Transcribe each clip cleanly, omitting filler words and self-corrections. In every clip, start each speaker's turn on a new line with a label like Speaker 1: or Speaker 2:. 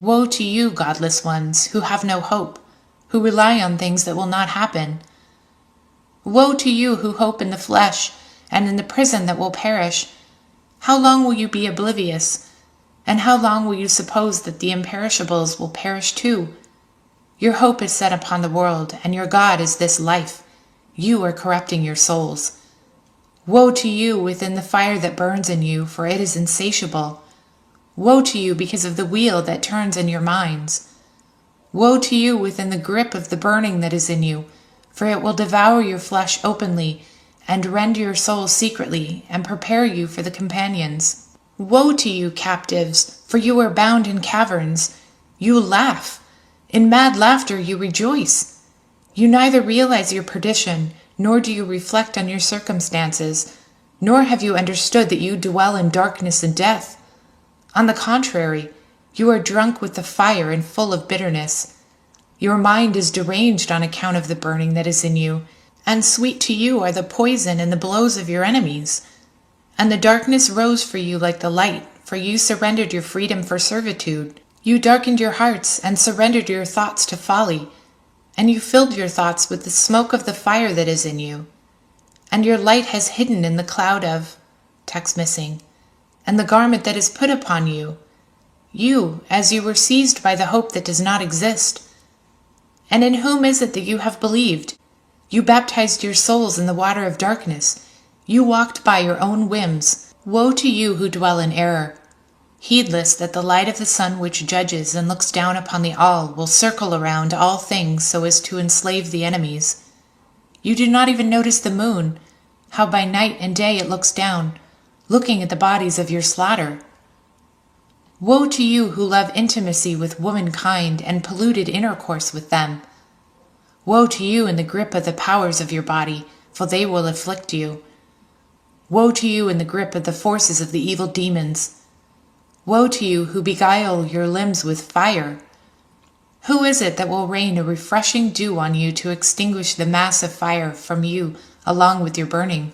Speaker 1: Woe to you, godless ones, who have no hope, who rely on things that will not happen. Woe to you who hope in the flesh and in the prison that will perish. How long will you be oblivious? And how long will you suppose that the imperishables will perish too? Your hope is set upon the world, and your God is this life. You are corrupting your souls. Woe to you within the fire that burns in you, for it is insatiable. Woe to you because of the wheel that turns in your minds. Woe to you within the grip of the burning that is in you, for it will devour your flesh openly, and rend your soul secretly, and prepare you for the companions. Woe to you, captives, for you are bound in caverns. You laugh. In mad laughter you rejoice. You neither realize your perdition, nor do you reflect on your circumstances, nor have you understood that you dwell in darkness and death. On the contrary, you are drunk with the fire and full of bitterness. Your mind is deranged on account of the burning that is in you, and sweet to you are the poison and the blows of your enemies. And the darkness rose for you like the light, for you surrendered your freedom for servitude. You darkened your hearts and surrendered your thoughts to folly, and you filled your thoughts with the smoke of the fire that is in you. And your light has hidden in the cloud of, text missing, and the garment that is put upon you. You, as you were seized by the hope that does not exist. And in whom is it that you have believed? You baptized your souls in the water of darkness. You walked by your own whims. Woe to you who dwell in error, heedless that the light of the sun which judges and looks down upon the all will circle around all things so as to enslave the enemies. You do not even notice the moon, how by night and day it looks down, looking at the bodies of your slaughter. Woe to you who love intimacy with womankind and polluted intercourse with them. Woe to you in the grip of the powers of your body, for they will afflict you. Woe to you in the grip of the forces of the evil demons. Woe to you who beguile your limbs with fire. Who is it that will rain a refreshing dew on you to extinguish the mass of fire from you along with your burning?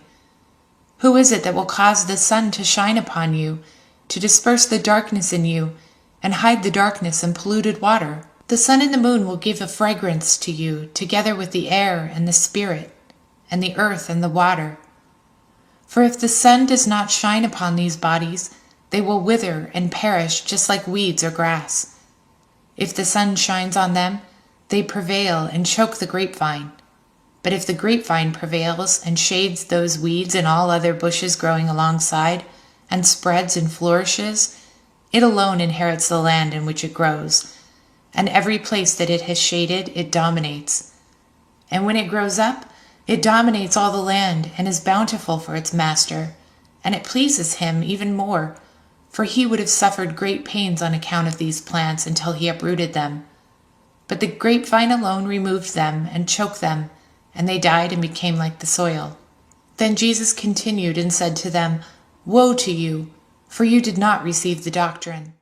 Speaker 1: Who is it that will cause the sun to shine upon you, to disperse the darkness in you, and hide the darkness in polluted water? The sun and the moon will give a fragrance to you, together with the air and the spirit, and the earth and the water. For if the sun does not shine upon these bodies, they will wither and perish just like weeds or grass. If the sun shines on them, they prevail and choke the grapevine. But if the grapevine prevails and shades those weeds and all other bushes growing alongside, and spreads and flourishes, it alone inherits the land in which it grows, and every place that it has shaded it dominates. And when it grows up, it dominates all the land and is bountiful for its master, and it pleases him even more, for he would have suffered great pains on account of these plants until he uprooted them. But the grapevine alone removed them and choked them, and they died and became like the soil. Then Jesus continued and said to them, Woe to you, for you did not receive the doctrine.